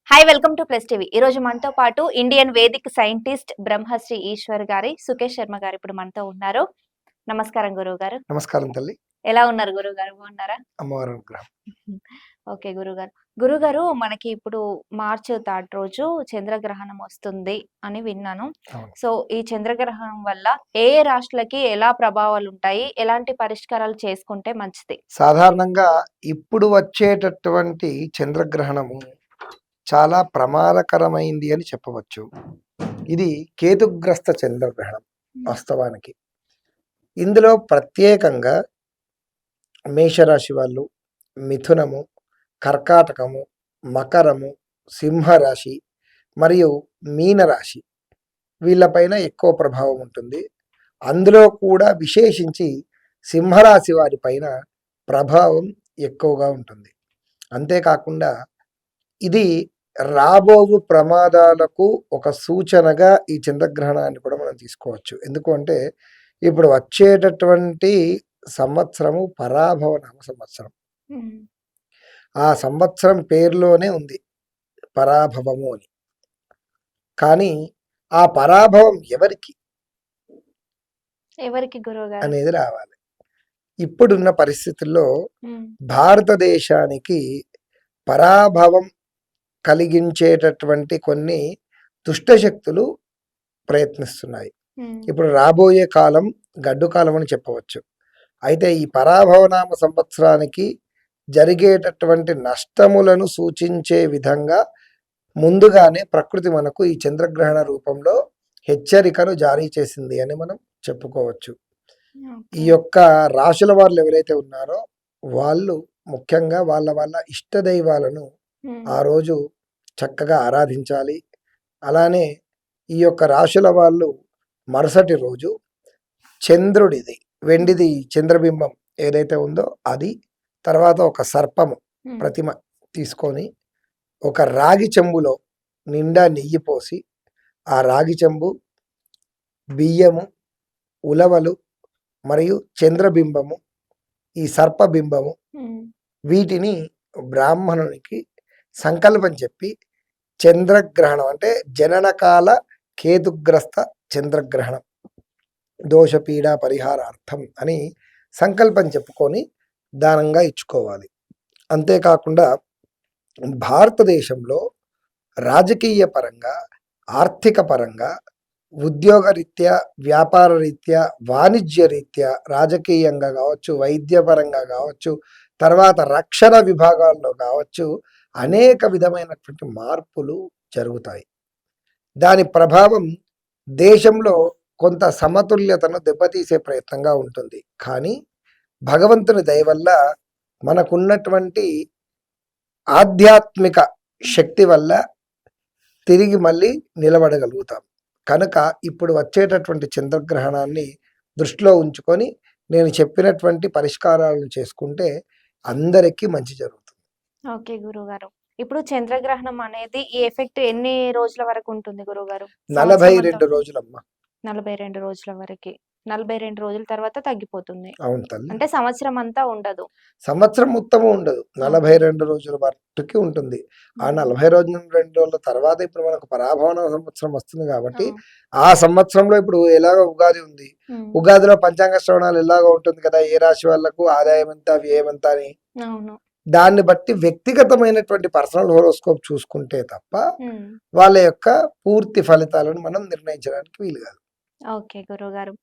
Hi welcome to Plus TV. ఈ రోజు మనతో పాటు Indian vedic scientist Brahmasri Eshwar గారి సుకేష్ శర్మ గారు ఇప్పుడు మనతో ఉన్నారు. నమస్కారం గురువు గారు. నమస్కారం తల్లి. ఎలా ఉన్నారు గురువు గారు? బాగున్నారా? అమ్మవారి అనుగ్రహం. ఓకే గురుగారు. గురుగారు, మనకి ఇప్పుడు మార్చ్ 3 రోజు చంద్రగ్రహణం వస్తుంది అని విన్నాను. అవును. సో ఈ చంద్రగ్రహణం వల్ల ఏ రాష్ట్రాలకి ఎలా ప్రభావాలు ఉంటాయి? ఎలాంటి పరిష్కారాలు చేసుకుంటే మంచిది? సాధారణంగా ఇప్పుడు వచ్చేటటువంటి చంద్రగ్రహణము చాలా ప్రమాదకరమైంది అని చెప్పవచ్చు. ఇది కేతుగ్రస్త చంద్రగ్రహణం వాస్తవానికి. ఇందులో ప్రత్యేకంగా మేషరాశి వాళ్ళు, మిథునము, కర్కాటకము, మకరము, సింహరాశి మరియు మీనరాశి వీళ్ళపైన ఎక్కువ ప్రభావం ఉంటుంది. అందులో కూడా విశేషించి సింహరాశి వారి పైన ప్రభావం ఎక్కువగా ఉంటుంది. అంతేకాకుండా ఇది రాబోవు ప్రమాదాలకు ఒక సూచనగా ఈ చంద్రగ్రహణాన్ని కూడా మనం తీసుకోవచ్చు. ఎందుకు అంటే ఇప్పుడు వచ్చేటటువంటి సంవత్సరము పరాభవనామ సంవత్సరం. ఆ సంవత్సరం పేరులోనే ఉంది పరాభవము అని. కానీ ఆ పరాభవం ఎవరికి గురువుగారు అనేది రావాలి. ఇప్పుడున్న పరిస్థితుల్లో భారతదేశానికి పరాభవం కలిగించేటటువంటి కొన్ని దుష్టశక్తులు ప్రయత్నిస్తున్నాయి. ఇప్పుడు రాబోయే కాలం గడ్డు కాలం అని చెప్పవచ్చు. అయితే ఈ పరాభవనామ సంవత్సరానికి జరిగేటటువంటి నష్టములను సూచించే విధంగా ముందుగానే ప్రకృతి మనకు ఈ చంద్రగ్రహణ రూపంలో హెచ్చరికను జారీ చేసింది అని మనం చెప్పుకోవచ్చు. ఈ యొక్క రాశుల వాళ్ళు ఎవరైతే ఉన్నారో వాళ్ళు ముఖ్యంగా వాళ్ళ వాళ్ళ ఇష్ట దైవాలను ఆ రోజు చక్కగా ఆరాధించాలి. అలానే ఈ యొక్క రాశుల వాళ్ళు మరుసటి రోజు చంద్రుడిది వెండిది చంద్రబింబం ఏదైతే ఉందో అది, తర్వాత ఒక సర్పము ప్రతిమ తీసుకొని ఒక రాగి చెంబులో నిండా నెయ్యి పోసి ఆ రాగి చెంబు, బియ్యము, ఉలవలు మరియు చంద్రబింబము, ఈ సర్పబింబము వీటిని బ్రాహ్మణునికి సంకల్పం చెప్పి చంద్రగ్రహణం అంటే జననకాల కేతుగ్రస్త చంద్రగ్రహణం దోషపీడ పరిహారార్థం అని సంకల్పం చెప్పుకొని దానంగా ఇచ్చుకోవాలి. అంతేకాకుండా భారతదేశంలో రాజకీయ పరంగా, ఆర్థిక పరంగా, ఉద్యోగరీత్యా, వ్యాపార రీత్యా, వాణిజ్య రీత్యా, రాజకీయంగా కావచ్చు, వైద్యపరంగా కావచ్చు, తర్వాత రక్షణ విభాగాల్లో కావచ్చు అనేక విధమైనటువంటి మార్పులు జరుగుతాయి. దాని ప్రభావం దేశంలో కొంత సమతుల్యతను దెబ్బతీసే ప్రయత్నంగా ఉంటుంది. కానీ భగవంతుని దయ వల్ల మనకున్నటువంటి ఆధ్యాత్మిక శక్తి వల్ల తిరిగి మళ్ళీ నిలబడగలుగుతాం. కనుక ఇప్పుడు వచ్చేటటువంటి చంద్రగ్రహణాన్ని దృష్టిలో ఉంచుకొని నేను చెప్పినటువంటి పరిష్కారాలను చేసుకుంటే అందరికీ మంచి జరుగుతుంది. ఓకే గురుగారు. ఇప్పుడు చంద్రగ్రహణం అనేది ఈ ఎఫెక్ట్ ఎన్ని రోజుల వరకు ఉంటుంది గురుగారు? 42 రోజులమ్మా. 42 రోజుల వరకి. 42 రోజుల తర్వాత తగ్గిపోతుంది. అవును తల్లి. అంటే సంవత్సరం అంతా ఉండదు. సంవత్సరం మొత్తము ఉండదు. 42 రోజుల వరకి ఉంటుంది. ఆ 42 రోజుల తర్వాత ఇప్పుడు మనకు పరాభవన సంవత్సరం వస్తుంది కాబట్టి ఆ సంవత్సరంలో ఇప్పుడు ఎలాగో ఉగాది ఉంది. ఉగాదిలో పంచాంగ శ్రవణాలు ఎలాగో ఉంటుంది కదా, ఏ రాశి వాళ్ళకు ఆదాయం ఎంత, వ్యయం ఎంత అని. దాన్ని బట్టి వ్యక్తిగతమైనటువంటి పర్సనల్ హోరోస్కోప్ చూసుకుంటే తప్ప వాళ్ళ యొక్క పూర్తి ఫలితాలను మనం నిర్ణయించడానికి వీలు కాదు. ఓకే గురుగారు.